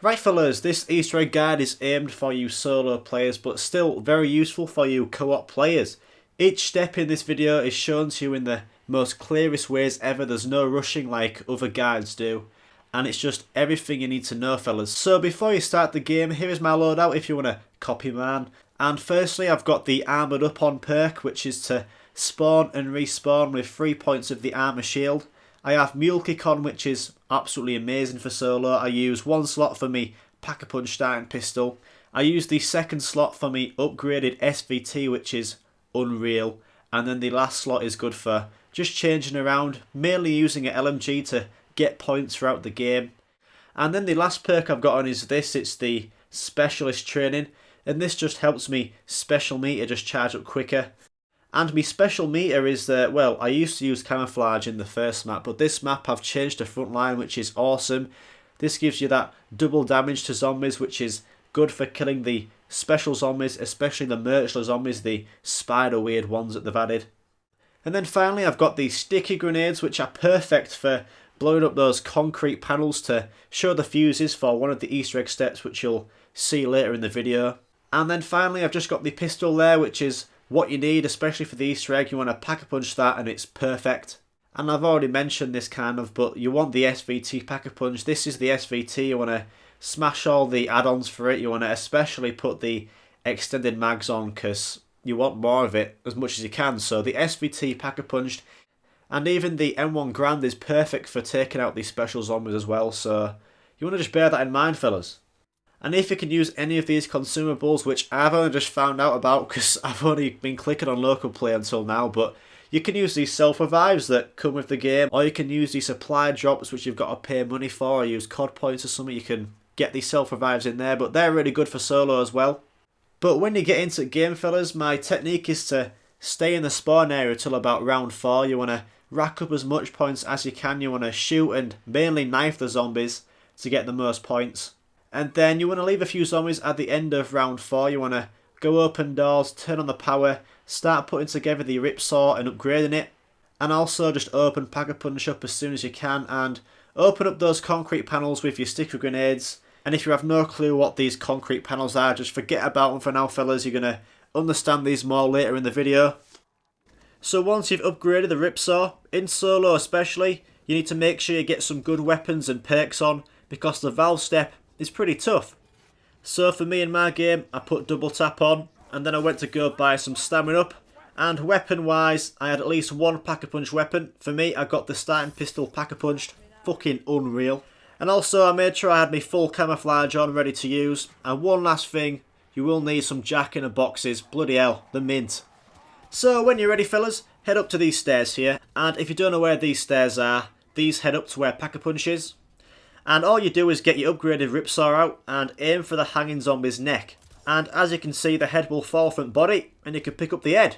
Right fellas, this Easter egg guide is aimed for you solo players but still very useful for you co-op players. Each step in this video is shown to you in the most clearest ways ever. There's no rushing like other guides do, and it's just everything you need to know fellas. So before you start the game, here is my loadout if you want to copy mine. And firstly I've got the Armoured Up on perk, which is to spawn and respawn with 3 points of the armour shield. I have Mule Kick on, which is absolutely amazing for solo. I use one slot for me Pack-a-Punch starting pistol. I use the second slot for me upgraded SVT, which is unreal. And then the last slot is good for just changing around, mainly using an LMG to get points throughout the game. And then the last perk I've got on is this, it's the Specialist Training. And this just helps me special meter just charge up quicker. And my special meter is that, well, I used to use camouflage in the first map, but this map I've changed to frontline, which is awesome. This gives you that double damage to zombies, which is good for killing the special zombies, especially the Murchler zombies, the spider weird ones that they've added. And then finally I've got the sticky grenades, which are perfect for blowing up those concrete panels to show the fuses for one of the Easter egg steps, which you'll see later in the video. And then finally I've just got the pistol there, which is what you need, especially for the Easter egg. You want to Pack-a-Punch that and it's perfect. And I've already mentioned this kind of, but you want the SVT Pack-a-Punch. This is the SVT. You want to smash all the add-ons for it. You want to especially put the extended mags on because you want more of it as much as you can. So the SVT Pack-a-Punched, and even the M1 Grand is perfect for taking out these special zombies as well. So you want to just bear that in mind, fellas. And if you can use any of these consumables, which I've only just found out about because I've only been clicking on local play until now, but you can use these self-revives that come with the game, or you can use these supply drops which you've got to pay money for, or use COD points or something. You can get these self-revives in there, but they're really good for solo as well. But when you get into the game, fellas, my technique is to stay in the spawn area till about round 4. You want to rack up as much points as you can. You want to shoot and mainly knife the zombies to get the most points. And then you want to leave a few zombies at the end of round 4. You want to go open doors, turn on the power, start putting together the Ripsaw and upgrading it. And also just open Pack-a-Punch up as soon as you can and open up those concrete panels with your sticky grenades. And if you have no clue what these concrete panels are, just forget about them for now, fellas. You're going to understand these more later in the video. So once you've upgraded the Ripsaw, in solo especially, you need to make sure you get some good weapons and perks on, because the Valve step is pretty tough. So for me in my game, I put double tap on, and then I went to go buy some stamina up. And weapon wise, I had at least one Pack-a-Punch weapon. For me, I got the starting pistol Pack-a-Punched. Fucking unreal. And also I made sure I had my full camouflage on, ready to use. And one last thing, you will need some Jack-in-the-Boxes. Bloody hell, the mint. So when you're ready, fellas, head up to these stairs here. And if you don't know where these stairs are, these head up to where Pack-a-Punch is. And all you do is get your upgraded Ripsaw out and aim for the hanging zombie's neck. And as you can see, the head will fall from the body and you can pick up the head.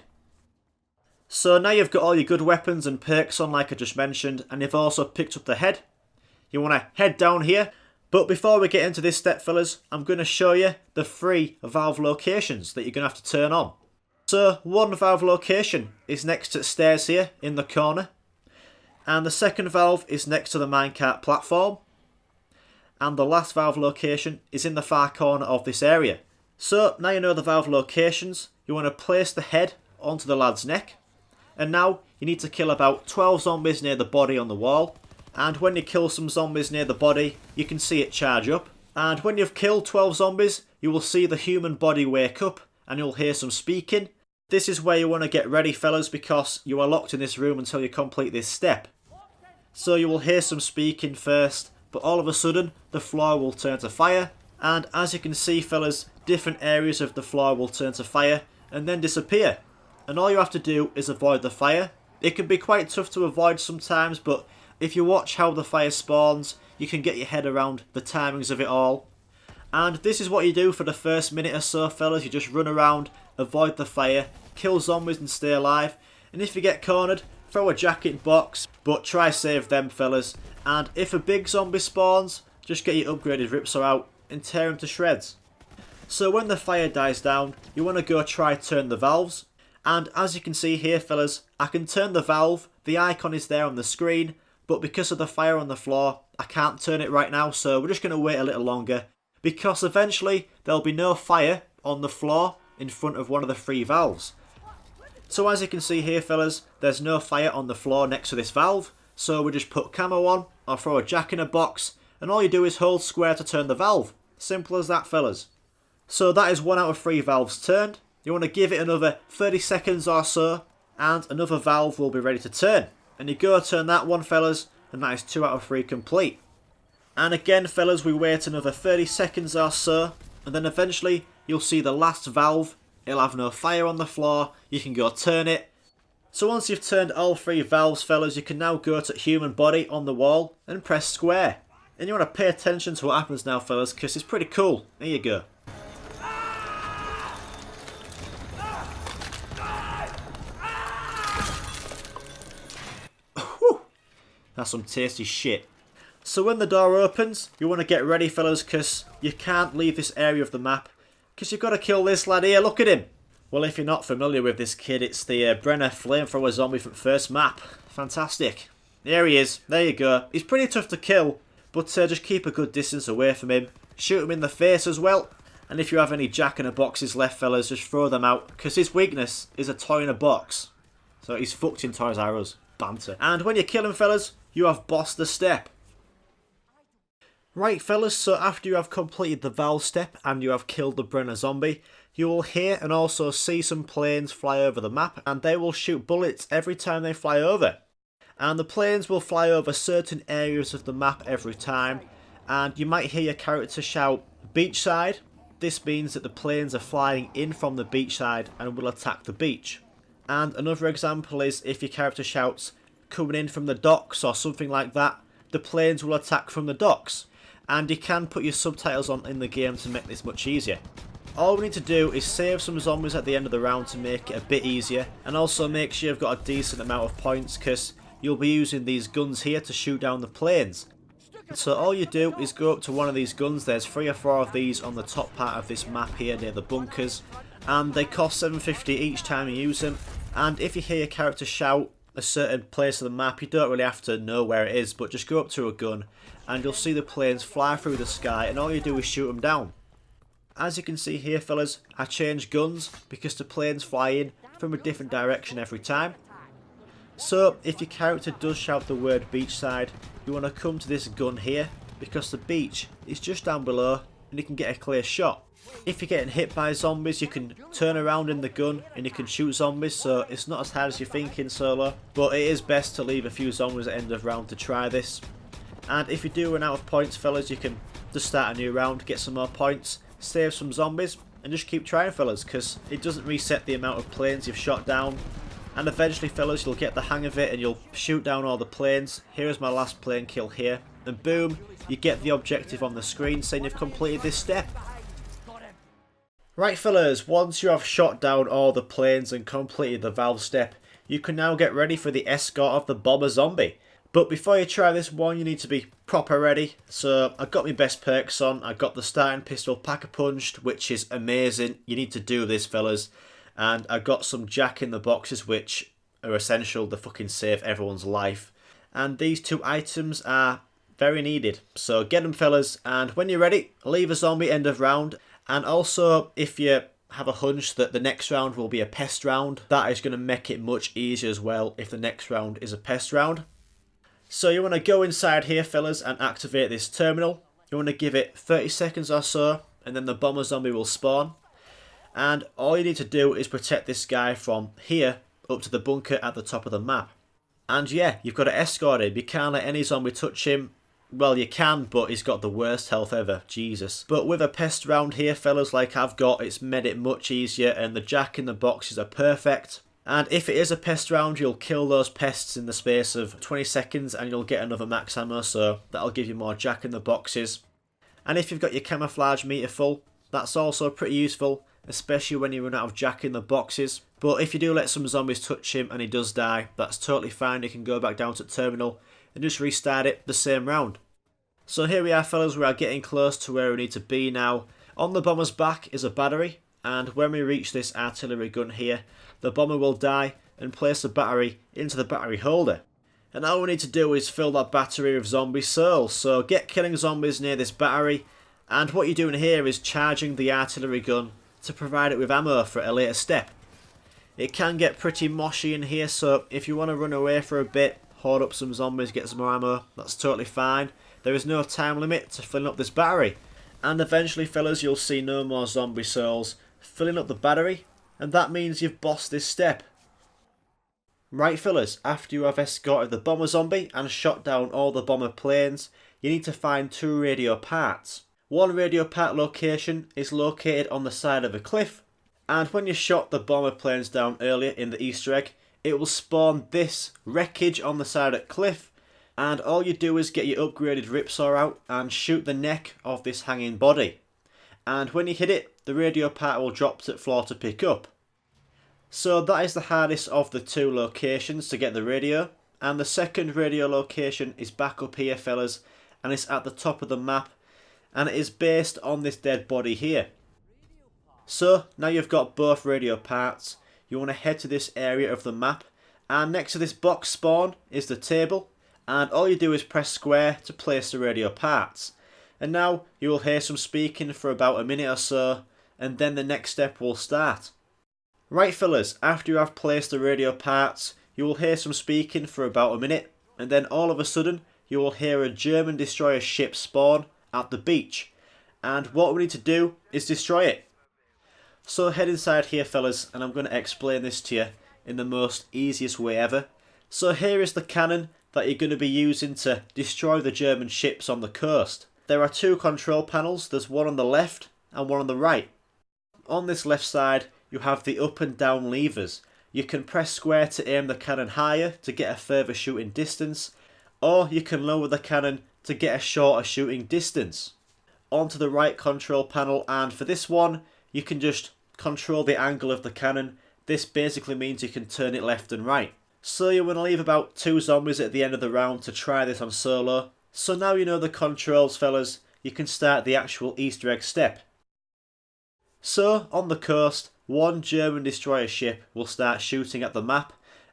So now you've got all your good weapons and perks on like I just mentioned, and you've also picked up the head. You want to head down here. But before we get into this step, fellas, I'm going to show you the 3 Valve locations that you're going to have to turn on. So one Valve location is next to the stairs here in the corner. And the second Valve is next to the minecart platform. And the last Valve location is in the far corner of this area. So now you know the Valve locations, you want to place the head onto the lad's neck. And now you need to kill about 12 zombies near the body on the wall. And when you kill some zombies near the body, you can see it charge up. And when you've killed 12 zombies, you will see the human body wake up and you'll hear some speaking. This is where you want to get ready, fellas, because you are locked in this room until you complete this step. So you will hear some speaking first, but all of a sudden the floor will turn to fire, and as you can see, fellas, different areas of the floor will turn to fire and then disappear. And all you have to do is avoid the fire. It can be quite tough to avoid sometimes, but if you watch how the fire spawns, you can get your head around the timings of it all. And this is what you do for the first minute or so, fellas. You just run around, avoid the fire, kill zombies and stay alive. And if you get cornered, throw a jacket box, but try save them, fellas. And if a big zombie spawns, just get your upgraded Ripsaw out and tear him to shreds. So when the fire dies down, you want to go try turn the valves. And as you can see here, fellas, I can turn the valve, the icon is there on the screen, but because of the fire on the floor, I can't turn it right now, so we're just going to wait a little longer, because eventually there'll be no fire on the floor in front of one of the 3 valves. So as you can see here, fellas, there's no fire on the floor next to this valve, so we just put camo on, or throw a jack in a box, and all you do is hold square to turn the valve. Simple as that, fellas. So that is 1 out of 3 valves turned. You want to give it another 30 seconds or so, and another valve will be ready to turn. And you go turn that one, fellas, and that is 2 out of 3 complete. And again, fellas, we wait another 30 seconds or so, and then eventually you'll see the last valve. It'll have no fire on the floor. You can go turn it. So once you've turned all 3 valves, fellas, you can now go to human body on the wall and press square. And you want to pay attention to what happens now, fellas, because it's pretty cool. There you go. That's some tasty shit. So when the door opens, you want to get ready, fellas, because you can't leave this area of the map, because you've got to kill this lad here. Look at him. Well, if you're not familiar with this kid, it's the Brenner flamethrower zombie from first map. Fantastic. There he is. There you go. He's pretty tough to kill, but just keep a good distance away from him. Shoot him in the face as well. And if you have any jack-in-a-boxes left, fellas, just throw them out, because his weakness is a toy in a box. So he's fucked in Toys R Us. Banter. And when you kill him, fellas, you have bossed the step. Right, fellas, so after you have completed the valve step and you have killed the Brenner zombie, you will hear and also see some planes fly over the map, and they will shoot bullets every time they fly over. And the planes will fly over certain areas of the map every time, and you might hear your character shout, beachside. This means that the planes are flying in from the beachside and will attack the beach. And another example is if your character shouts, coming in from the docks or something like that, the planes will attack from the docks. And you can put your subtitles on in the game to make this much easier. All we need to do is save some zombies at the end of the round to make it a bit easier, and also make sure you've got a decent amount of points, because you'll be using these guns here to shoot down the planes. So all you do is go up to one of these guns. There's 3 or 4 of these on the top part of this map here near the bunkers, and they cost 750 each time you use them. And if you hear your character shout a certain place of the map, you don't really have to know where it is, but just go up to a gun and you'll see the planes fly through the sky, and all you do is shoot them down. As you can see here, fellas, I changed guns because the planes fly in from a different direction every time. So if your character does shout the word beachside, you want to come to this gun here, because the beach is just down below and you can get a clear shot. If you're getting hit by zombies, you can turn around in the gun and you can shoot zombies, so it's not as hard as you think in solo, but it is best to leave a few zombies at the end of round to try this. And if you do run out of points, fellas, you can just start a new round, get some more points, save some zombies, and just keep trying, fellas, because it doesn't reset the amount of planes you've shot down. And eventually, fellas, you'll get the hang of it and you'll shoot down all the planes. Here's my last plane kill here, and boom, you get the objective on the screen saying you've completed this step. Right, fellas, once you have shot down all the planes and completed the valve step, you can now get ready for the escort of the bomber zombie. But before you try this one, you need to be proper ready. So I got my best perks on. I got the starting pistol Pack-a-Punched, which is amazing. You need to do this, fellas. And I got some jack in the boxes, which are essential to fucking save everyone's life. And these 2 items are very needed. So get them, fellas. And when you're ready, leave a zombie end of round. And also, if you have a hunch that the next round will be a pest round, that is going to make it much easier as well if the next round is a pest round. So you want to go inside here, fellas, and activate this terminal. You want to give it 30 seconds or so, and then the bomber zombie will spawn. And all you need to do is protect this guy from here up to the bunker at the top of the map. And yeah, you've got to escort him. You can't let any zombie touch him. Well, you can, but he's got the worst health ever. Jesus. But with a pest round here, fellas, like I've got, it's made it much easier, and the jack in the boxes are perfect. And if it is a pest round, you'll kill those pests in the space of 20 seconds and you'll get another max ammo, so that'll give you more jack in the boxes. And if you've got your camouflage meter full, that's also pretty useful, especially when you run out of jack in the boxes. But if you do let some zombies touch him and he does die, that's totally fine. You can go back down to terminal and just restart it the same round. So here we are, fellas, we are getting close to where we need to be now. On the bomber's back is a battery, and when we reach this artillery gun here, the bomber will die and place the battery into the battery holder. And all we need to do is fill that battery with zombie souls. So get killing zombies near this battery, and what you're doing here is charging the artillery gun to provide it with ammo for a later step. It can get pretty moshy in here, so if you want to run away for a bit, hoard up some zombies, get some more ammo, that's totally fine. There is no time limit to filling up this battery. And eventually, fellas, you'll see no more zombie souls filling up the battery, and that means you've bossed this step. Right, fellas, after you have escorted the bomber zombie and shot down all the bomber planes, you need to find 2 radio parts. One radio part location is located on the side of a cliff, and when you shot the bomber planes down earlier in the Easter egg, it will spawn this wreckage on the side of the cliff, and all you do is get your upgraded ripsaw out and shoot the neck of this hanging body. And when you hit it, the radio part will drop to the floor to pick up. So that is the hardest of the 2 locations to get the radio, and the second radio location is back up here, fellas, and it's at the top of the map, and it is based on this dead body here. So now you've got both radio parts, you want to head to this area of the map, and next to this box spawn is the table, and all you do is press square to place the radio parts. And now you will hear some speaking for about a minute or so, and then the next step will start. Right, fellas, after you have placed the radio parts, you will hear some speaking for about a minute, and then all of a sudden you will hear a German destroyer ship spawn at the beach, and what we need to do is destroy it. So head inside here, fellas, and I'm going to explain this to you in the most easiest way ever. So here is the cannon that you're going to be using to destroy the German ships on the coast. There are 2 control panels, there's one on the left and one on the right. On this left side you have the up and down levers. You can press square to aim the cannon higher to get a further shooting distance, or you can lower the cannon to get a shorter shooting distance. Onto the right control panel, and for this one you can just control the angle of the cannon. This basically means you can turn it left and right. So you want to leave about 2 zombies at the end of the round to try this on solo. So now you know the controls, fellas, you can start the actual Easter egg step. So on the coast, 1 German destroyer ship will start shooting at the map,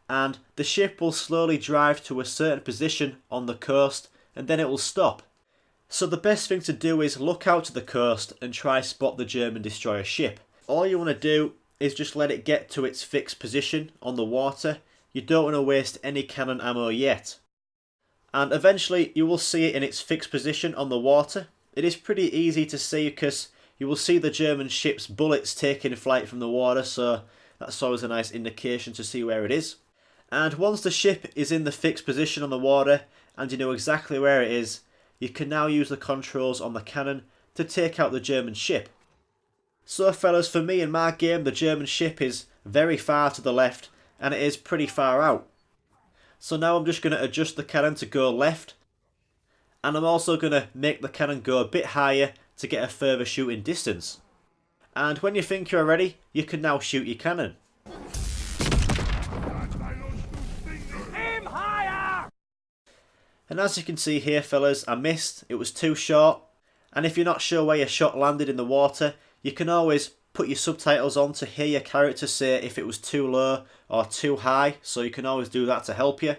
and the ship will slowly drive to a certain position on the coast, and then it will stop. So the best thing to do is look out to the coast and try spot the German destroyer ship. All you want to do is just let it get to its fixed position on the water. You don't want to waste any cannon ammo yet. And eventually you will see it in its fixed position on the water. It is pretty easy to see because you will see the German ship's bullets taking flight from the water, so that's always a nice indication to see where it is. And once the ship is in the fixed position on the water and you know exactly where it is, you can now use the controls on the cannon to take out the German ship. So fellas, for me in my game, the German ship is very far to the left and it is pretty far out. So now I'm just going to adjust the cannon to go left, and I'm also going to make the cannon go a bit higher to get a further shooting distance. And when you think you're ready, you can now shoot your cannon. Aim higher! And as you can see here, fellas, I missed. It was too short. And if you're not sure where your shot landed in the water, you can always put your subtitles on to hear your character say if it was too low or too high, so you can always do that to help you.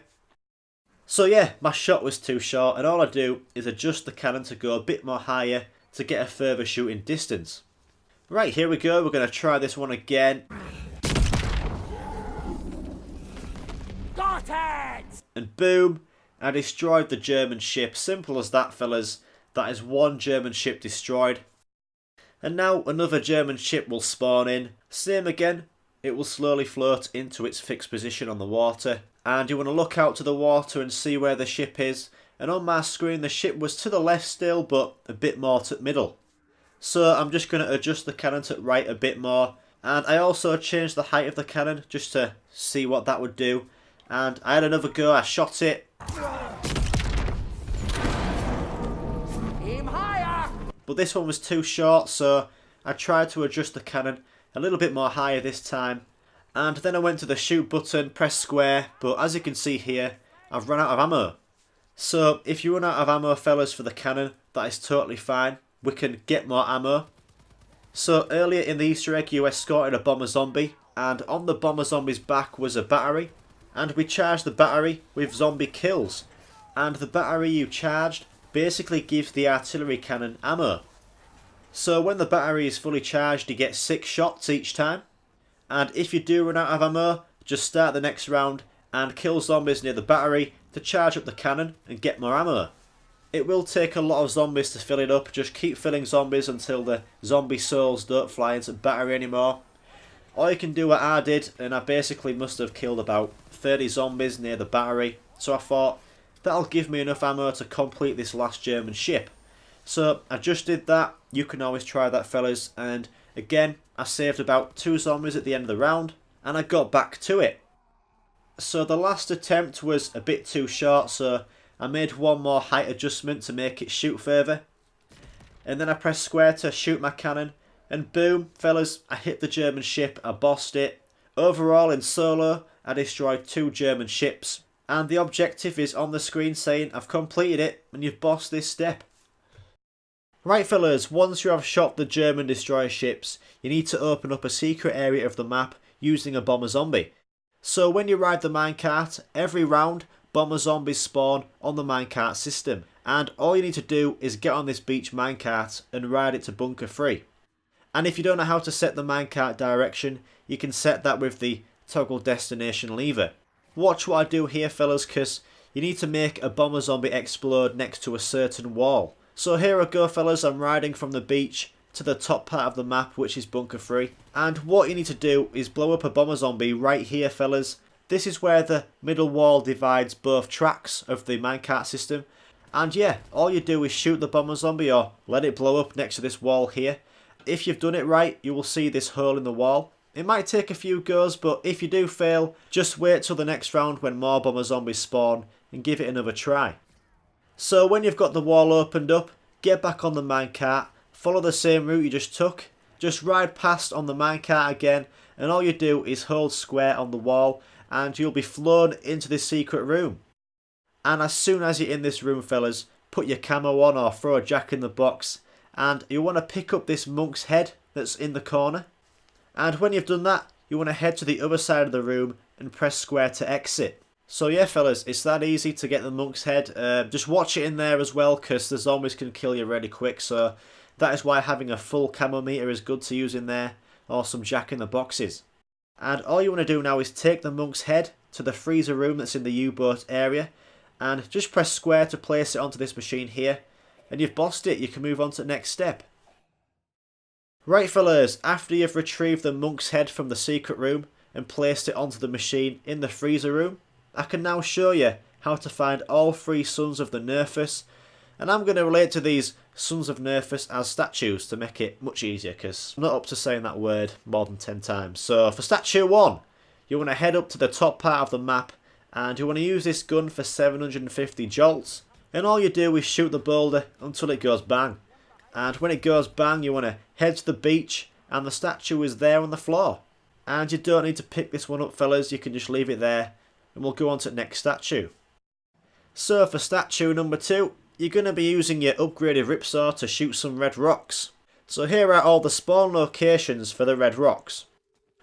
So yeah, my shot was too short, and all I do is adjust the cannon to go a bit more higher to get a further shooting distance. Right, here we go, we're going to try this one again. Got it! And boom, I destroyed the German ship. Simple as that, fellas. That is 1 German ship destroyed. And now another German ship will spawn in. Same again, it will slowly float into its fixed position on the water. And you want to look out to the water and see where the ship is. And on my screen the ship was to the left still, but a bit more to the middle. So I'm just going to adjust the cannon to right a bit more. And I also changed the height of the cannon just to see what that would do. And I had another go, I shot it. Aim higher! But this one was too short, so I tried to adjust the cannon a little bit more higher this time. And then I went to the shoot button, press square, but as you can see here, I've run out of ammo. So if you run out of ammo, fellas, for the cannon, that is totally fine. We can get more ammo. So earlier in the Easter egg, you escorted a bomber zombie, and on the bomber zombie's back was a battery. and we charge the battery with zombie kills. And the battery you charged basically gives the artillery cannon ammo. So when the battery is fully charged, you get 6 shots each time. And if you do run out of ammo, just start the next round and kill zombies near the battery to charge up the cannon and get more ammo. It will take a lot of zombies to fill it up, just keep filling zombies until the zombie souls don't fly into the battery anymore. Or you can do what I did, and I basically must have killed about 30 zombies near the battery, so I thought that'll give me enough ammo to complete this last German ship. So I just did that. You can always try that, fellas, and again I saved about 2 zombies at the end of the round and I got back to it. So the last attempt was a bit too short, so I made one more height adjustment to make it shoot further. And then I pressed square to shoot my cannon, and boom, fellas, I hit the German ship, I bossed it. Overall in solo, I destroyed 2 German ships, and the objective is on the screen saying I've completed it and you've bossed this step. Right fellas, once you have shot the German destroyer ships, you need to open up a secret area of the map using a bomber zombie. So when you ride the minecart, every round, bomber zombies spawn on the minecart system, and all you need to do is get on this beach minecart and ride it to bunker 3. And if you don't know how to set the minecart direction, you can set that with the toggle destination lever. Watch what I do here fellas, because you need to make a bomber zombie explode next to a certain wall. So here I go fellas, I'm riding from the beach to the top part of the map, which is bunker 3. And what you need to do is blow up a bomber zombie right here fellas. This is where the middle wall divides both tracks of the minecart system. And yeah, all you do is shoot the bomber zombie or let it blow up next to this wall here. If you've done it right, you will see this hole in the wall. It might take a few goes, but if you do fail, just wait till the next round when more bomber zombies spawn and give it another try. So when you've got the wall opened up, get back on the minecart, follow the same route you just took, just ride past on the minecart again, and all you do is hold square on the wall and you'll be flown into this secret room. And as soon as you're in this room fellas, put your camo on or throw a jack in the box, and you want to pick up this monk's head that's in the corner. And when you've done that, you want to head to the other side of the room and press square to exit. So yeah fellas, it's that easy to get the monk's head. Just watch it in there as well, because the zombies can kill you really quick, so that is why having a full camo meter is good to use in there, or some jack in the boxes. And all you want to do now is take the monk's head to the freezer room that's in the U-boat area, and just press square to place it onto this machine here, and you've bossed it. You can move on to the next step. Right fellas, after you've retrieved the monk's head from the secret room and placed it onto the machine in the freezer room, I can now show you how to find all 3 Sons of the Nerfus, and I'm going to relate to these Sons of Nerfus as statues to make it much easier, because I'm not up to saying that word more than 10 times. So for statue 1, you want to head up to the top part of the map and you want to use this gun for 750 jolts, and all you do is shoot the boulder until it goes bang. And when it goes bang, you want to head to the beach and the statue is there on the floor. And you don't need to pick this one up fellas, you can just leave it there. And we'll go on to the next statue. So for statue number 2, you're going to be using your upgraded ripsaw to shoot some red rocks. So here are all the spawn locations for the red rocks.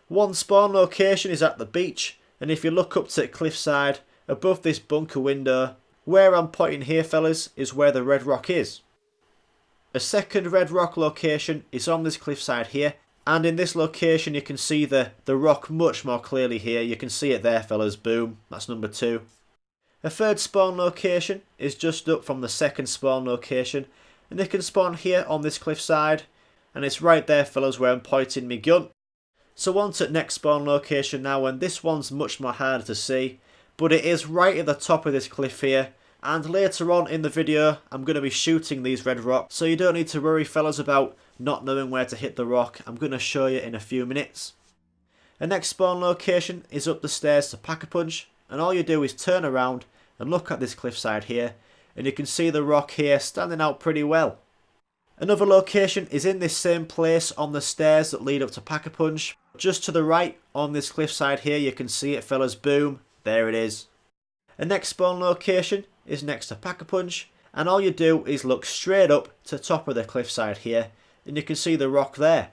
One spawn location is at the beach, and if you look up to the cliffside above this bunker window, where I'm pointing here fellas is where the red rock is. A second red rock location is on this cliffside here, and in this location you can see the rock much more clearly here. You can see it there fellas, boom, that's number 2. A third spawn location is just up from the second spawn location, and they can spawn here on this cliffside, and it's right there fellas where I'm pointing my gun. So on to the next spawn location now, and this one's much more harder to see, but it is right at the top of this cliff here, and later on in the video I'm going to be shooting these red rocks, so you don't need to worry fellas about not knowing where to hit the rock. I'm going to show you in a few minutes. The next spawn location is up the stairs to Pack-a-Punch, and all you do is turn around and look at this cliffside here, and you can see the rock here standing out pretty well. Another location is in this same place on the stairs that lead up to Pack-a-Punch. Just to the right on this cliffside here, you can see it fellas, boom, there it is. The next spawn location is next to Pack-a-Punch, and all you do is look straight up to the top of the cliffside here, and you can see the rock there.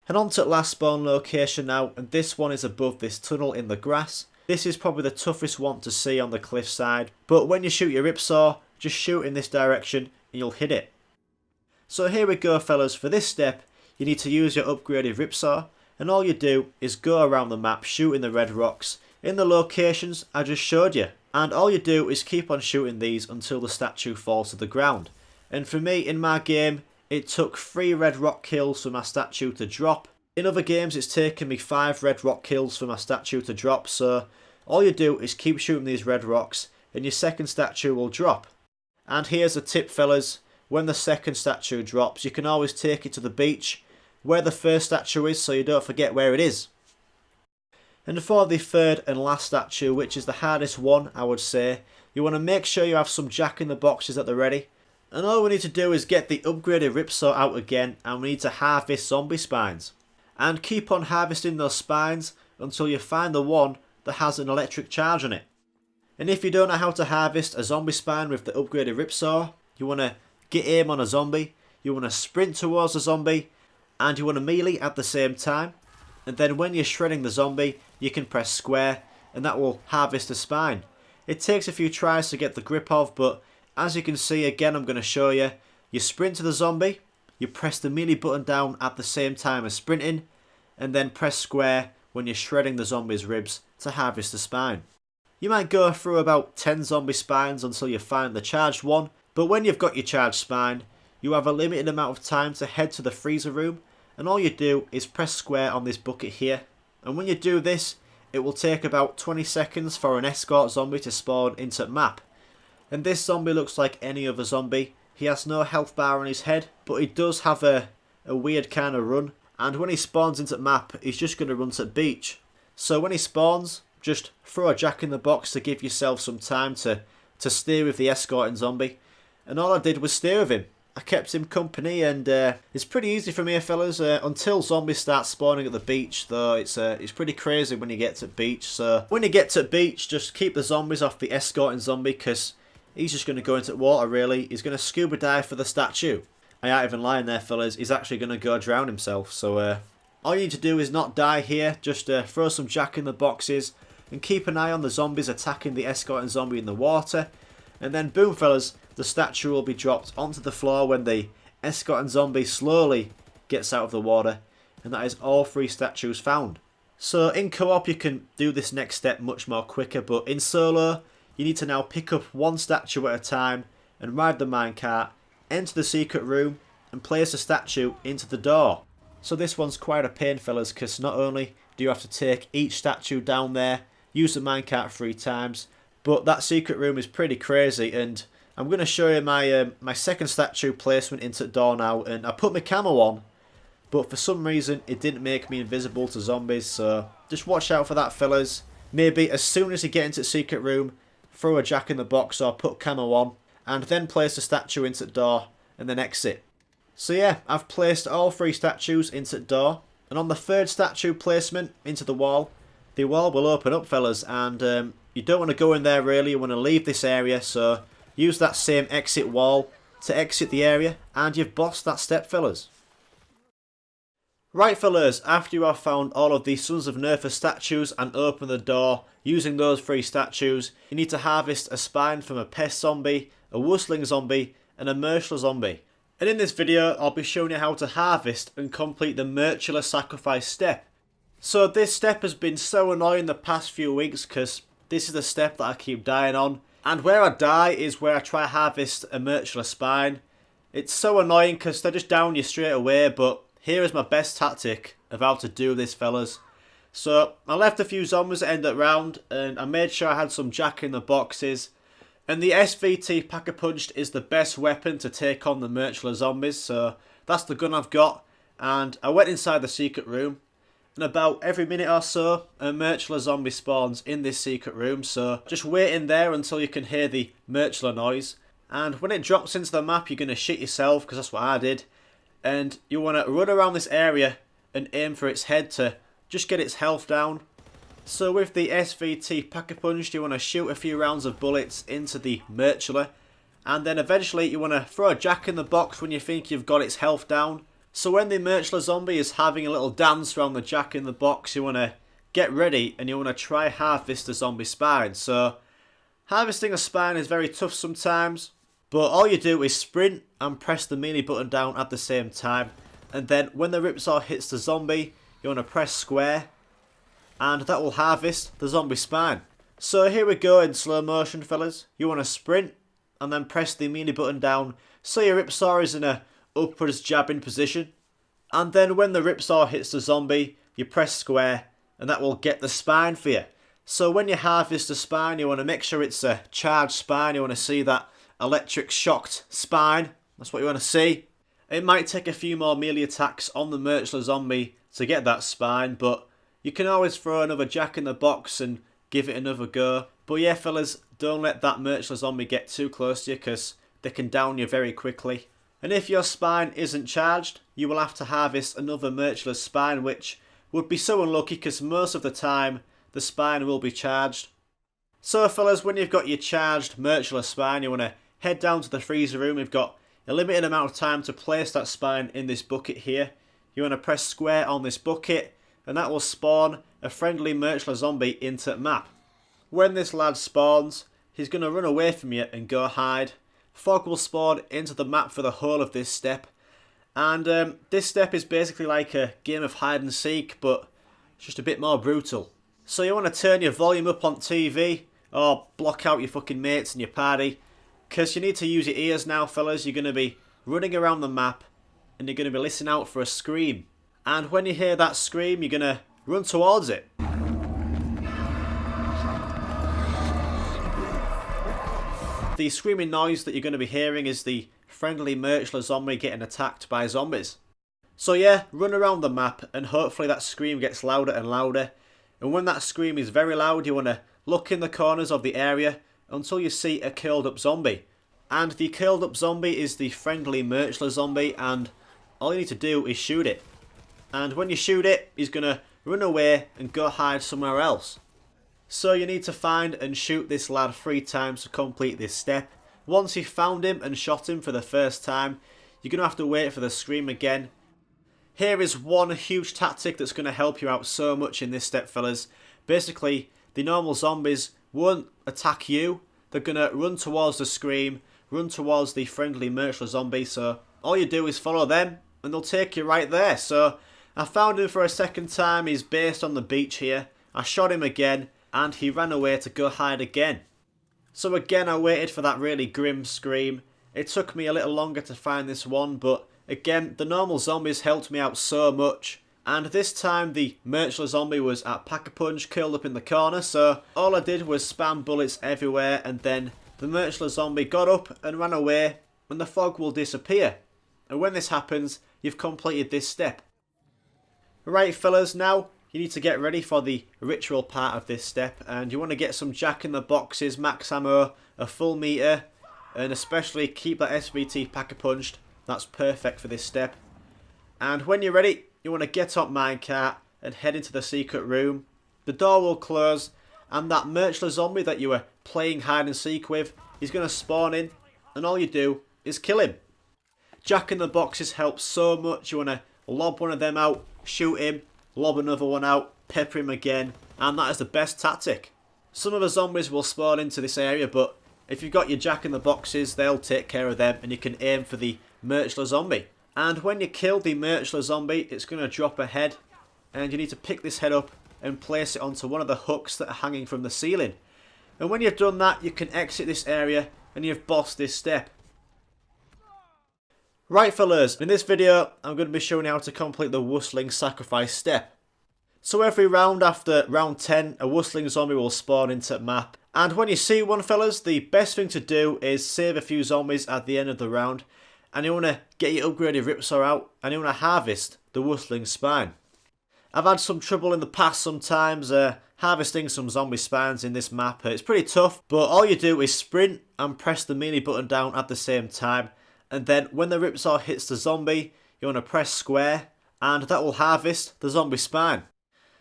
And on to the last spawn location now, and this one is above this tunnel in the grass, This is probably the toughest one to see on the cliffside, but when you shoot your ripsaw, just shoot in this direction and you'll hit it. So here we go fellas, for this step you need to use your upgraded ripsaw, and all you do is go around the map shooting the red rocks in the locations I just showed you. And all you do is keep on shooting these until the statue falls to the ground. And for me, in my game, it took 3 red rock kills for my statue to drop. In other games it's taken me 5 red rock kills for my statue to drop, so all you do is keep shooting these red rocks and your second statue will drop. And here's a tip fellas, when the second statue drops you can always take it to the beach where the first statue is so you don't forget where it is. And for the third and last statue, which is the hardest one I would say, you want to make sure you have some jack-in-the-boxes at the ready. And all we need to do is get the upgraded ripsaw out again, and we need to harvest zombie spines. And keep on harvesting those spines until you find the one that has an electric charge on it. And if you don't know how to harvest a zombie spine with the upgraded ripsaw, you want to get aim on a zombie, you want to sprint towards the zombie, and you want to melee at the same time. And then when you're shredding the zombie, you can press square and that will harvest a spine. It takes a few tries to get the grip of, but as you can see, again I'm going to show you, you sprint to the zombie, you press the melee button down at the same time as sprinting, and then press square when you're shredding the zombie's ribs to harvest the spine. You might go through about 10 zombie spines until you find the charged one, but when you've got your charged spine, you have a limited amount of time to head to the freezer room, and all you do is press square on this bucket here. And when you do this, it will take about 20 seconds for an escort zombie to spawn into the map. And this zombie looks like any other zombie. He has no health bar on his head, but he does have a weird kind of run. And when he spawns into the map, he's just going to run to the beach. So when he spawns, just throw a jack-in-the-box to give yourself some time to stay with the escorting zombie. And all I did was stay with him. I kept him company, and it's pretty easy from here fellas, until zombies start spawning at the beach, though it's pretty crazy when you get to the beach. So when you get to the beach, just keep the zombies off the escorting zombie, because he's just going to go into the water really. He's going to scuba dive for the statue. I ain't even lying there fellas, he's actually going to go drown himself. So all you need to do is not die here, just throw some jack-in-the-boxes and keep an eye on the zombies attacking the escorting zombie in the water. And then boom fellas, the statue will be dropped onto the floor when the escorting zombie slowly gets out of the water, and that is all 3 statues found. So in co-op you can do this next step much more quicker, but in solo you need to now pick up 1 statue at a time and ride the minecart, enter the secret room and place a statue into the door. So this one's quite a pain fellas, because not only do you have to take each statue down there, use the minecart 3 times, but that secret room is pretty crazy. And I'm going to show you my second statue placement into the door now. And I put my camo on, but for some reason it didn't make me invisible to zombies. So just watch out for that fellas. Maybe as soon as you get into the secret room, throw a jack-in-the-box or put camo on, and then place the statue into the door and then exit. So yeah, I've placed all 3 statues into the door, and on the 3rd statue placement into the wall will open up fellas, and you don't want to go in there really, you want to leave this area, so use that same exit wall to exit the area, and you've bossed that step fellas. Right fellas, after you have found all of the Sons of Nerfa statues and open the door using those 3 statues, you need to harvest a spine from a pest zombie, a whistling zombie and a Murchler zombie. And in this video I'll be showing you how to harvest and complete the Murchler sacrifice step. So this step has been so annoying the past few weeks, because this is the step that I keep dying on. And where I die is where I try to harvest a Murchler spine. It's so annoying because they just down you straight away, but here is my best tactic of how to do this fellas. So I left a few zombies at the end of the round, and I made sure I had some jack-in-the-boxes. And the SVT Pack-a-Punched is the best weapon to take on the Murchler zombies, so that's the gun I've got. And I went inside the secret room, and about every minute or so a Murchler zombie spawns in this secret room, so just wait in there until you can hear the Murchler noise. And when it drops into the map you're going to shit yourself, because that's what I did. And you want to run around this area and aim for its head to just get its health down. So with the SVT Pack-a-Punched you want to shoot a few rounds of bullets into the Murchler, and then eventually you want to throw a jack-in-the-box when you think you've got its health down. So when the Murchler zombie is having a little dance around the jack-in-the-box, you want to get ready and you want to try harvest the zombie spine. So harvesting a spine is very tough sometimes, but all you do is sprint and press the melee button down at the same time, and then when the ripsaw hits the zombie, you want to press square and that will harvest the zombie spine. So here we go in slow motion, fellas. You want to sprint and then press the melee button down so your ripsaw is in a upwards jabbing position, and then when the ripsaw hits the zombie, you press square and that will get the spine for you. So when you harvest the spine, you want to make sure it's a charged spine. You want to see that electric shocked spine. That's what you want to see. It might take a few more melee attacks on the Murchler zombie to get that spine, but you can always throw another Jack in the Box and give it another go. But yeah, fellas, don't let that Murchler zombie get too close to you because they can down you very quickly. And if your spine isn't charged, you will have to harvest another Murchler's spine, which would be so unlucky because most of the time the spine will be charged. So fellas, when you've got your charged Murchler spine, you want to head down to the freezer room. We've got a limited amount of time to place that spine in this bucket here. You want to press square on this bucket and that will spawn a friendly Murchler zombie into the map. When this lad spawns, he's going to run away from you and go hide. Fog will spawn into the map for the whole of this step. And this step is basically like a game of hide and seek, but it's just a bit more brutal. So you want to turn your volume up on TV or block out your fucking mates and your party, because you need to use your ears now, fellas. You're going to be running around the map and you're going to be listening out for a scream. And when you hear that scream, you're going to run towards it. The screaming noise that you're going to be hearing is the friendly Murchler zombie getting attacked by zombies. So yeah, run around the map and hopefully that scream gets louder and louder. And when that scream is very loud, you want to look in the corners of the area until you see a curled up zombie. And the curled up zombie is the friendly Murchler zombie, and all you need to do is shoot it. And when you shoot it, he's going to run away and go hide somewhere else. So you need to find and shoot this lad 3 times to complete this step. Once you've found him and shot him for the first time, you're going to have to wait for the scream again. Here is one huge tactic that's going to help you out so much in this step, fellas. Basically, the normal zombies won't attack you. They're going to run towards the scream, run towards the friendly Murchler zombie. So all you do is follow them and they'll take you right there. So I found him for a second time. He's based on the beach here. I shot him again and he ran away to go hide again. So again, I waited for that really grim scream. It took me a little longer to find this one, but again, the normal zombies helped me out so much. And this time the Murchler zombie was at Pack-a-Punch, curled up in the corner, so all I did was spam bullets everywhere, and then the Murchler zombie got up and ran away, and the fog will disappear. And when this happens, you've completed this step. Right, fellas, now you need to get ready for the ritual part of this step, and you want to get some Jack in the Boxes, max ammo, a full meter, and especially keep that SVT Pack-a-Punched. That's perfect for this step. And when you're ready, you want to get up minecart and head into the secret room. The door will close, and that Murchler zombie that you were playing hide and seek with is going to spawn in, and all you do is kill him. Jack in the Boxes helps so much. You want to lob one of them out, shoot him, lob another one out, pepper him again, and that is the best tactic. Some of the zombies will spawn into this area, but if you've got your Jack in the Boxes, they'll take care of them and you can aim for the Murchler zombie. And when you kill the Murchler zombie, it's going to drop a head, and you need to pick this head up and place it onto one of the hooks that are hanging from the ceiling. And when you've done that, you can exit this area and you've bossed this step. Right, fellas, in this video I'm going to be showing you how to complete the Wussling sacrifice step. So every round after round 10, a Wussling zombie will spawn into the map. And when you see one, fellas, the best thing to do is save a few zombies at the end of the round. And you want to get your upgraded ripsaw out, and you want to harvest the Wussling spine. I've had some trouble in the past sometimes harvesting some zombie spines in this map. It's pretty tough, but all you do is sprint and press the melee button down at the same time. And then when the ripsaw hits the zombie, you want to press square, and that will harvest the zombie spine.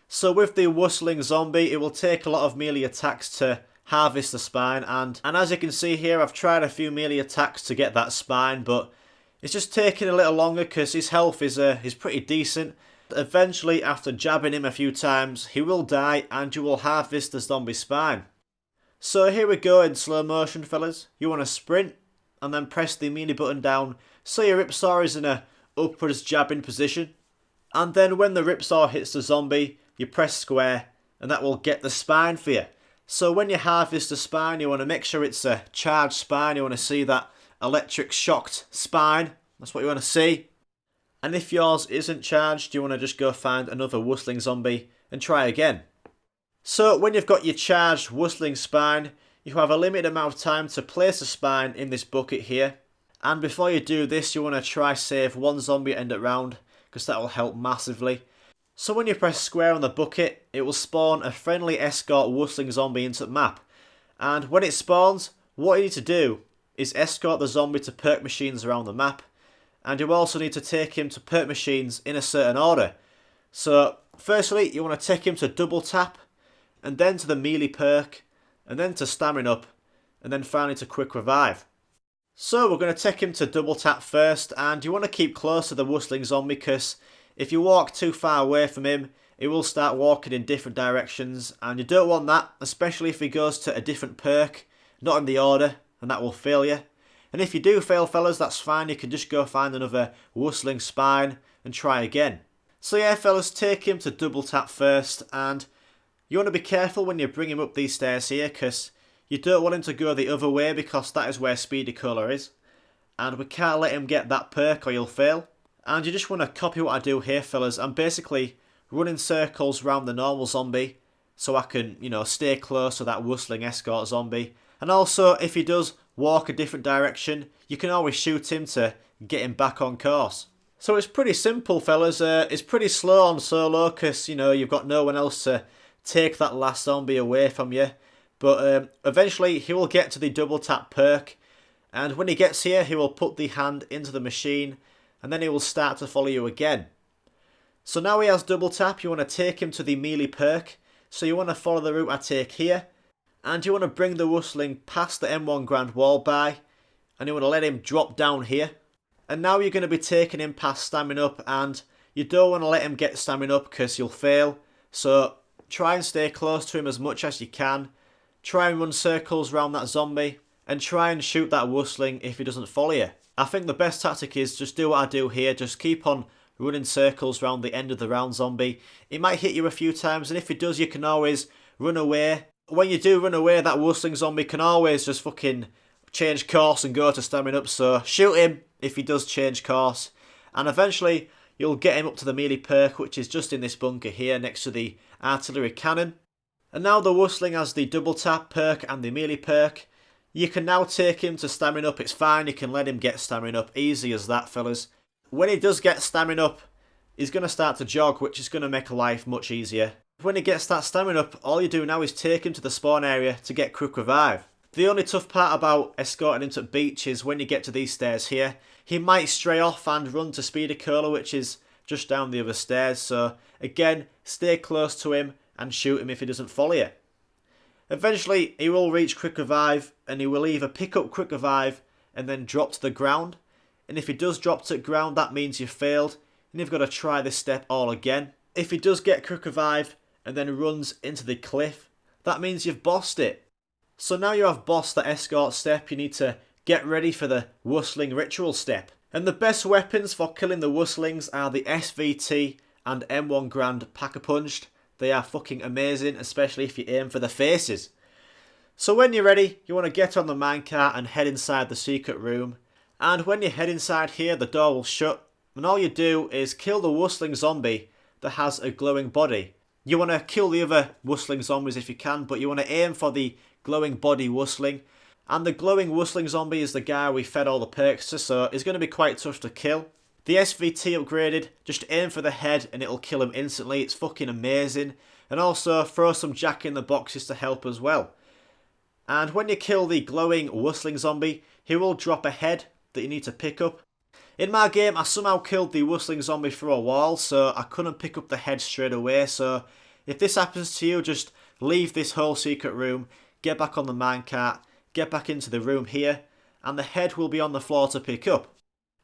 So with the Wussling zombie, it will take a lot of melee attacks to harvest the spine, and as you can see here, I've tried a few melee attacks to get that spine, but it's just taking a little longer because his health is pretty decent, Eventually, after jabbing him a few times, he will die and you will harvest the zombie spine. So here we go in slow motion, fellas. You want to sprint and then press the melee button down so your ripsaw is in a upwards jabbing position. And then when the ripsaw hits the zombie, you press square and that will get the spine for you. So when you harvest the spine, you want to make sure it's a charged spine. You want to see that electric shocked spine. That's what you want to see. And if yours isn't charged, you want to just go find another whistling zombie and try again. So when you've got your charged whistling spine, you have a limited amount of time to place the spine in this bucket here. And before you do this, you want to try save one zombie at end of round, because that will help massively. So when you press square on the bucket, it will spawn a friendly escort whistling zombie into the map. And when it spawns, what you need to do is escort the zombie to perk machines around the map. And you also need to take him to perk machines in a certain order. So firstly, you want to take him to double tap, and then to the melee perk, and then to stamina up, and then finally to quick revive. So we're going to take him to double tap first, and you want to keep close to the whistling zombie because if you walk too far away from him, he will start walking in different directions, and you don't want that, especially if he goes to a different perk, not in the order, and that will fail you. And if you do fail, fellas, that's fine, you can just go find another whistling spine and try again. So yeah, fellas, take him to double tap first, and you want to be careful when you bring him up these stairs here, because you don't want him to go the other way, because that is where Speedy Cola is. And we can't let him get that perk or you'll fail. And you just want to copy what I do here, fellas. I'm basically running circles around the normal zombie, so I can, stay close to that whistling escort zombie. And also, if he does walk a different direction, you can always shoot him to get him back on course. So it's pretty simple, fellas. It's pretty slow on solo, because, you've got no one else to take that last zombie away from you. But eventually he will get to the double tap perk, and when he gets here he will put the hand into the machine and then he will start to follow you again. So now he has double tap, you want to take him to the melee perk, so you want to follow the route I take here, and you want to bring the whistling past the M1 Grand wall by, and you want to let him drop down here. And now you're going to be taking him past stamina up, and you don't want to let him get stamina up because you'll fail. So try and stay close to him as much as you can. Try and run circles around that zombie, and try and shoot that whistling if he doesn't follow you. I think the best tactic is just do what I do here, just keep on running circles around the end of the round zombie. It might hit you a few times, and if it does you can always run away. When you do run away, that whistling zombie can always just fucking change course and go to stamina up, so shoot him if he does change course. And eventually you'll get him up to the melee perk, which is just in this bunker here next to the artillery cannon. And now the whistling has the double tap perk and the melee perk. You can now take him to stamina up, it's fine, you can let him get stamina up, easy as that, fellas. When he does get stamina up, he's going to start to jog, which is going to make life much easier. When he gets that stamina up, all you do now is take him to the spawn area to get quick revive. The only tough part about escorting him to the beach is when you get to these stairs here, he might stray off and run to Speedy Cola, which is just down the other stairs, so again, stay close to him and shoot him if he doesn't follow you. Eventually he will reach quick revive, and he will either pick up quick revive and then drop to the ground, and if he does drop to the ground that means you've failed and you've got to try this step all again. If he does get quick revive and then runs into the cliff, that means you've bossed it. So now you have bossed the escort step, you need to get ready for the whistling ritual step. And the best weapons for killing the whistlings are the SVT and M1 Grand Pack-a-Punched. They are fucking amazing, especially if you aim for the faces. So when you're ready, you want to get on the minecart and head inside the secret room. And when you head inside here, the door will shut. And all you do is kill the whistling zombie that has a glowing body. You want to kill the other whistling zombies if you can, but you want to aim for the glowing body whistling. And the glowing whistling zombie is the guy we fed all the perks to, so it's going to be quite tough to kill. The SVT upgraded, just aim for the head and it'll kill him instantly. It's fucking amazing. And also throw some Jack in the boxes to help as well. And when you kill the glowing whistling zombie, he will drop a head that you need to pick up. In my game, I somehow killed the whistling zombie through a wall, so I couldn't pick up the head straight away. So if this happens to you, just leave this whole secret room, get back on the minecart, get back into the room here, and the head will be on the floor to pick up.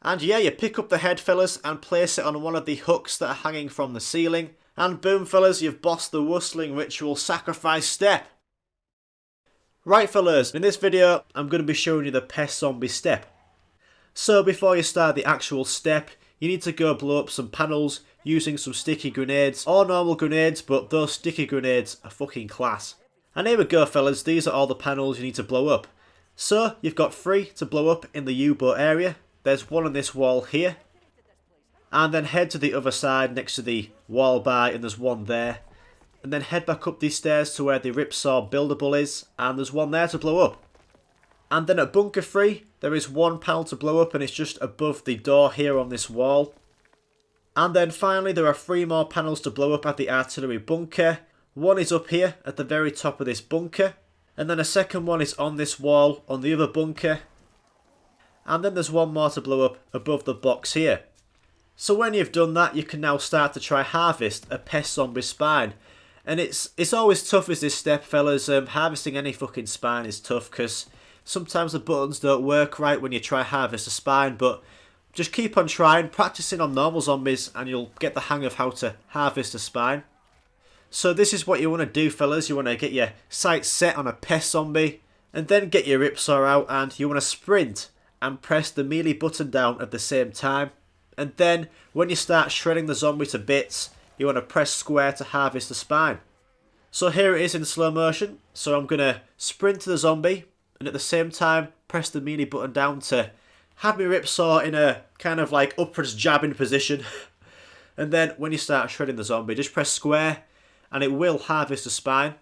And yeah, you pick up the head, fellas, and place it on one of the hooks that are hanging from the ceiling. And boom, fellas, you've bossed the Wustling Ritual Sacrifice step. Right, fellas, in this video, I'm going to be showing you the Pest Zombie step. So before you start the actual step, you need to go blow up some panels using some sticky grenades, or normal grenades, but those sticky grenades are fucking class. And here we go, fellas, these are all the panels you need to blow up. So, you've got 3 to blow up in the U-boat area. There's one on this wall here. And then head to the other side next to the wall by, and there's one there. And then head back up these stairs to where the Ripsaw buildable is, and there's one there to blow up. And then at bunker 3, there is one panel to blow up, and it's just above the door here on this wall. And then finally, there are 3 more panels to blow up at the artillery bunker. One is up here at the very top of this bunker. And then a second one is on this wall on the other bunker. And then there's one more to blow up above the box here. So when you've done that, you can now start to try harvest a pest zombie spine. And it's always tough as this step, fellas. Harvesting any fucking spine is tough because sometimes the buttons don't work right when you try harvest a spine. But just keep on trying, practicing on normal zombies, and you'll get the hang of how to harvest a spine. So this is what you want to do, fellas. You want to get your sights set on a pest zombie, and then get your Ripsaw out, and you want to sprint and press the melee button down at the same time. And then when you start shredding the zombie to bits, you want to press square to harvest the spine. So here it is in slow motion. So I'm going to sprint to the zombie, and at the same time press the melee button down to have my Ripsaw in a kind of like upwards jabbing position. And then when you start shredding the zombie, just press square, and it will harvest the spine.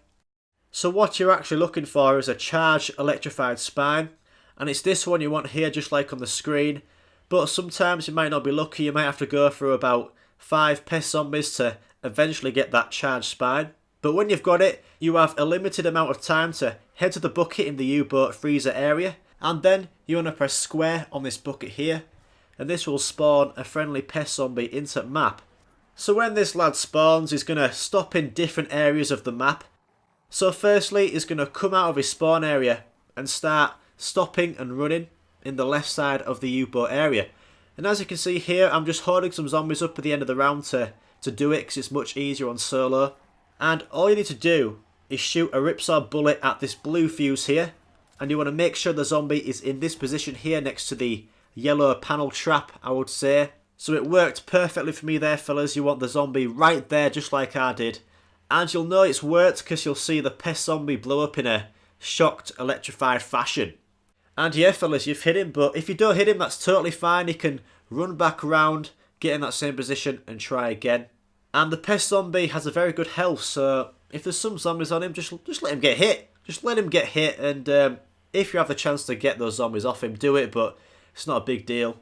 So what you're actually looking for is a charged electrified spine, and it's this one you want here, just like on the screen. But sometimes you might not be lucky, you might have to go through about 5 pest zombies to eventually get that charged spine. But when you've got it, you have a limited amount of time to head to the bucket in the U-boat freezer area, and then you want to press square on this bucket here, and this will spawn a friendly pest zombie into map. So when this lad spawns, he's going to stop in different areas of the map. So firstly, he's going to come out of his spawn area and start stopping and running in the left side of the U-boat area. And as you can see here, I'm just holding some zombies up at the end of the round to do it, because it's much easier on solo. And all you need to do is shoot a Ripsaw bullet at this blue fuse here, and you want to make sure the zombie is in this position here next to the yellow panel trap, I would say. So it worked perfectly for me there, fellas. You want the zombie right there, just like I did. And you'll know it's worked because you'll see the pest zombie blow up in a shocked, electrified fashion. And yeah, fellas, you've hit him, but if you don't hit him, that's totally fine. You can run back around, get in that same position, and try again. And the pest zombie has a very good health, so if there's some zombies on him, just let him get hit. Just let him get hit, and if you have the chance to get those zombies off him, do it, but it's not a big deal.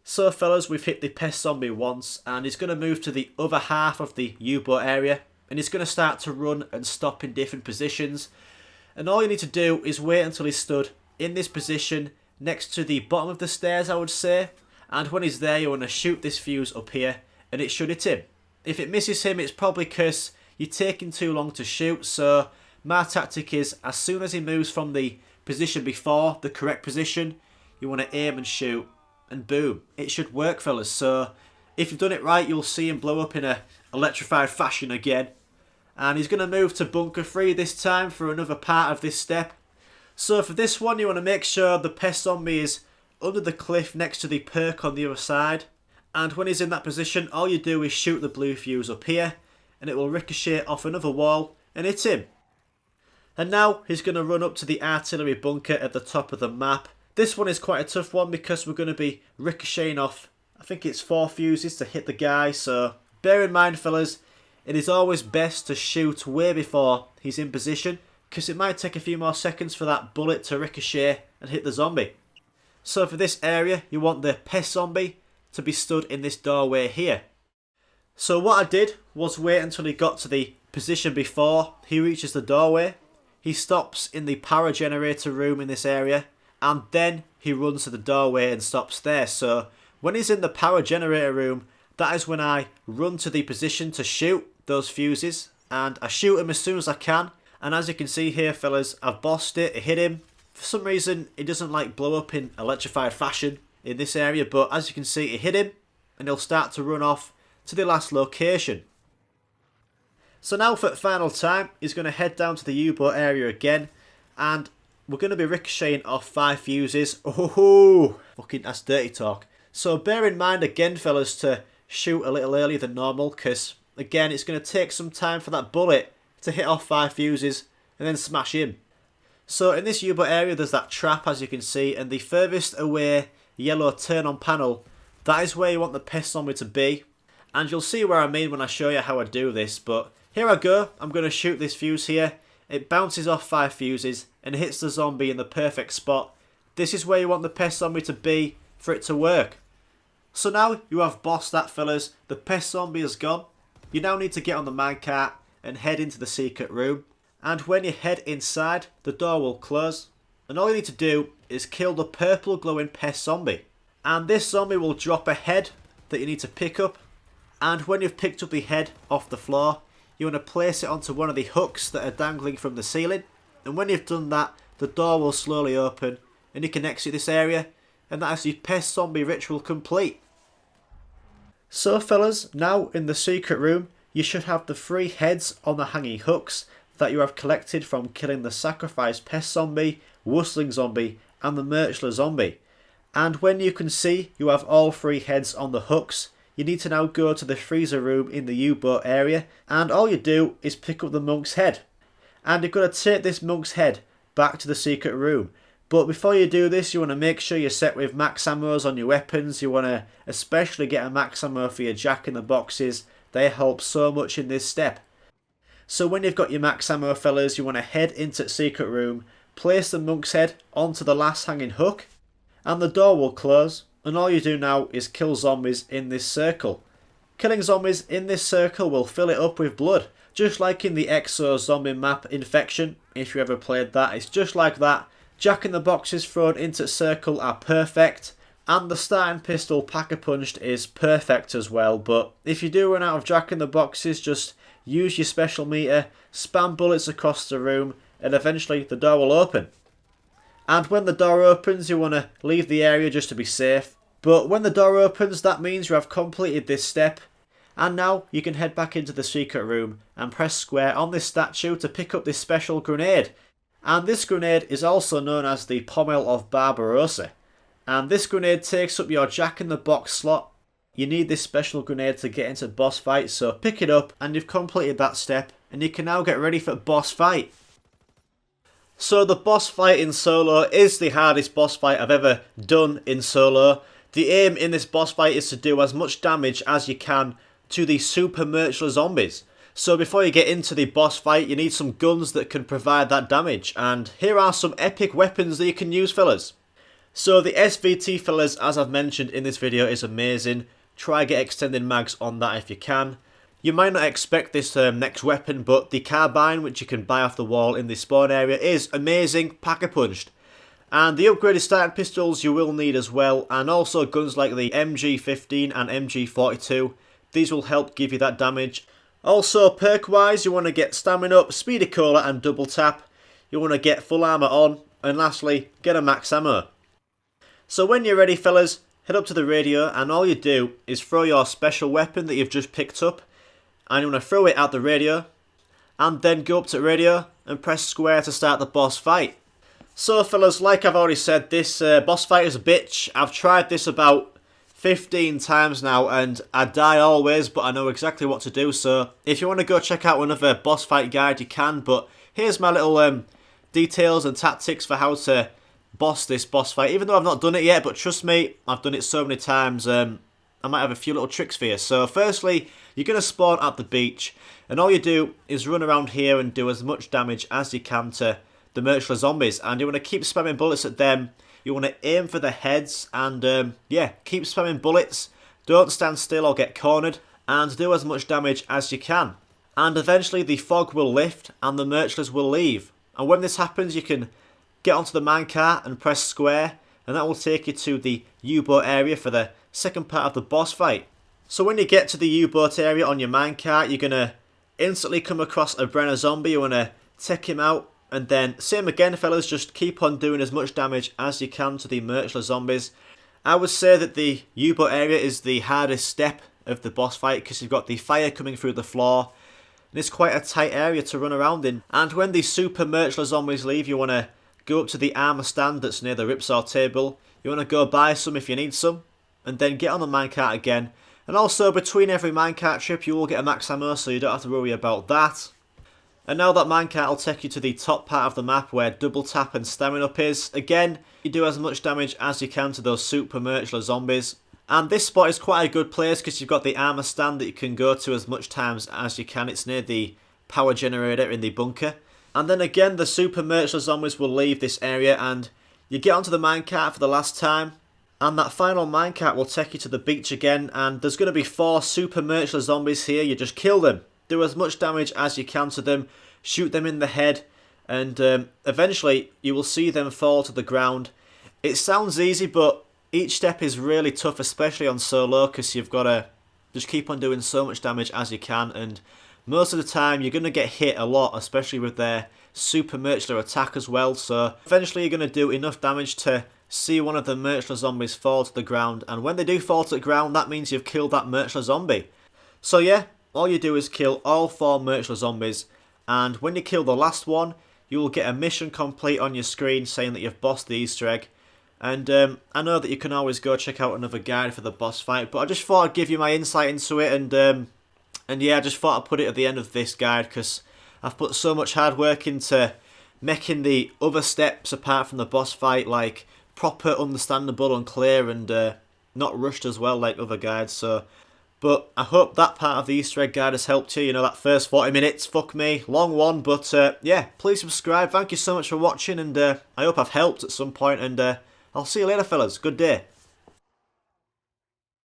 So fellas, we've hit the pest zombie once, and he's going to move to the other half of the U-boat area, and he's going to start to run and stop in different positions. And all you need to do is wait until he's stood in this position next to the bottom of the stairs, I would say. And when he's there, you want to shoot this fuse up here, and it should hit him. If it misses him, it's probably because you're taking too long to shoot. So my tactic is, as soon as he moves from the position before, the correct position, you want to aim and shoot. And boom, it should work, fellas. So if you've done it right, you'll see him blow up in a electrified fashion again. And he's going to move to bunker 3 this time for another part of this step. So for this one, you want to make sure the pest zombie is under the cliff next to the perk on the other side. And when he's in that position, all you do is shoot the blue fuse up here, and it will ricochet off another wall and hit him. And now he's going to run up to the artillery bunker at the top of the map. This one is quite a tough one because we're going to be ricocheting off, I think it's 4 fuses to hit the guy. So bear in mind, fellas, it is always best to shoot way before he's in position, because it might take a few more seconds for that bullet to ricochet and hit the zombie. So for this area, you want the pest zombie to be stood in this doorway here. So what I did was wait until he got to the position before he reaches the doorway. He stops in the power generator room in this area, and then he runs to the doorway and stops there. So when he's in the power generator room, that is when I run to the position to shoot those fuses, and I shoot him as soon as I can. And as you can see here, fellas, I've bossed it, I hit him. For some reason, it doesn't like blow up in electrified fashion. in this area, but as you can see, it hit him and he'll start to run off to the last location. So now for the final time, he's going to head down to the U-boat area again, and we're going to be ricocheting off 5 fuses. Oh, fucking that's dirty talk. So bear in mind again, fellas, to shoot a little earlier than normal, because again, it's going to take some time for that bullet to hit off 5 fuses and then smash in. So in this U-boat area, there's that trap, as you can see, and the furthest away yellow turn-on panel, that is where you want the pest zombie to be. And you'll see where I mean when I show you how I do this, but here I go. I'm going to shoot this fuse here. It bounces off 5 fuses and hits the zombie in the perfect spot. This is where you want the pest zombie to be for it to work. So now you have bossed that, fellas. The pest zombie is gone. You now need to get on the minecart and head into the secret room. And when you head inside, the door will close. And all you need to do is kill the purple glowing pest zombie. And this zombie will drop a head that you need to pick up. And when you've picked up the head off the floor, you want to place it onto one of the hooks that are dangling from the ceiling. And when you've done that, the door will slowly open and you can exit this area. And that is your pest zombie ritual complete. So fellas, now in the secret room, you should have the 3 heads on the hanging hooks that you have collected from killing the sacrificed pest zombie, whistling zombie and the Murchler zombie. And when you can see you have all 3 heads on the hooks, you need to now go to the freezer room in the U-boat area, and all you do is pick up the monk's head. And you're going to take this monk's head back to the secret room. But before you do this, you want to make sure you're set with max ammos on your weapons. You want to especially get a max ammo for your jack-in-the-boxes. They help so much in this step. So when you've got your max ammo, fellas, you want to head into the secret room, place the monk's head onto the last hanging hook, and the door will close. And all you do now is kill zombies in this circle. Killing zombies in this circle will fill it up with blood. Just like in the Exo zombie map Infection, if you ever played that, it's just like that. Jack-in-the-boxes thrown into the circle are perfect. And the starting pistol Pack-a-Punched is perfect as well. But if you do run out of Jack-in-the-boxes, just use your special meter, spam bullets across the room, and eventually the door will open. And when the door opens, you want to leave the area just to be safe. But when the door opens, that means you have completed this step. And now you can head back into the secret room and press square on this statue to pick up this special grenade. And this grenade is also known as the Pommel of Barbarossa. And this grenade takes up your Jack-in-the-Box slot. You need this special grenade to get into the boss fight, so pick it up and you've completed that step. And you can now get ready for the boss fight. So the boss fight in solo is the hardest boss fight I've ever done in solo. The aim in this boss fight is to do as much damage as you can to the Super Murchler zombies. So before you get into the boss fight, you need some guns that can provide that damage. And here are some epic weapons that you can use, fellas. So the SVT, fellas, as I've mentioned in this video, is amazing. Try get extended mags on that if you can. You might not expect this next weapon, but the carbine, which you can buy off the wall in the spawn area, is amazing, Pack-a-Punched. And the upgraded starting pistols you will need as well, and also guns like the MG15 and MG42. These will help give you that damage. Also, perk-wise, you want to get Stamina Up, Speedy Cola and Double Tap. You want to get full armour on, and lastly, get a max ammo. So when you're ready, fellas, head up to the radio, and all you do is throw your special weapon that you've just picked up, and you want to throw it at the radio, and then go up to the radio and press square to start the boss fight. So fellas, like I've already said, this boss fight is a bitch. I've tried this about 15 times now and I die always, but I know exactly what to do. So if you want to go check out another boss fight guide, you can, but here's my little details and tactics for how to boss this boss fight, even though I've not done it yet, but trust me, I've done it so many times. I might have a few little tricks for you. So firstly, you're going to spawn at the beach, and all you do is run around here and do as much damage as you can to the Murchler zombies, and you want to keep spamming bullets at them. You want to aim for the heads, and yeah, keep spamming bullets. Don't stand still or get cornered, and do as much damage as you can. And eventually the fog will lift and the Murchlers will leave. And when this happens, you can get onto the minecart and press square, and that will take you to the U-boat area for the second part of the boss fight. So when you get to the U-boat area on your minecart, you're going to instantly come across a Brenner zombie. You want to take him out, and then same again, fellas, just keep on doing as much damage as you can to the Murchler zombies. I would say that the U-boat area is the hardest step of the boss fight because you've got the fire coming through the floor. And it's quite a tight area to run around in. And when the super Murchler zombies leave, you want to go up to the armor stand that's near the Ripsaw table. You want to go buy some if you need some. And then get on the minecart again. And also between every minecart trip you will get a max ammo, so you don't have to worry about that. And now that minecart will take you to the top part of the map where double tap and stamina up is. Again, you do as much damage as you can to those super Murchler zombies. And this spot is quite a good place because you've got the armor stand that you can go to as much times as you can. It's near the power generator in the bunker. And then again, the super Murchler zombies will leave this area and you get onto the minecart for the last time. And that final minecart will take you to the beach again, and there's going to be 4 super Murchler zombies here. You just kill them. Do as much damage as you can to them. Shoot them in the head. And eventually you will see them fall to the ground. It sounds easy, but each step is really tough, especially on solo, because you've got to just keep on doing so much damage as you can. And most of the time you're going to get hit a lot, especially with their super Murchler attack as well. So eventually you're going to do enough damage to see one of the Murchler zombies fall to the ground, and when they do fall to the ground, that means you've killed that Murchler zombie. So yeah, all you do is kill all 4 Murchler zombies, and when you kill the last one, you will get a mission complete on your screen saying that you've bossed the Easter egg. And I know that you can always go check out another guide for the boss fight, but I just thought I'd give you my insight into it, and yeah, I just thought I'd put it at the end of this guide because I've put so much hard work into making the other steps apart from the boss fight like proper, understandable and clear, and not rushed as well like other guides. So, but I hope that part of the Easter egg guide has helped you. You know, that first 40 minutes, fuck me, long one, but yeah, please subscribe. Thank you so much for watching, and I hope I've helped at some point, and I'll see you later, fellas. Good day.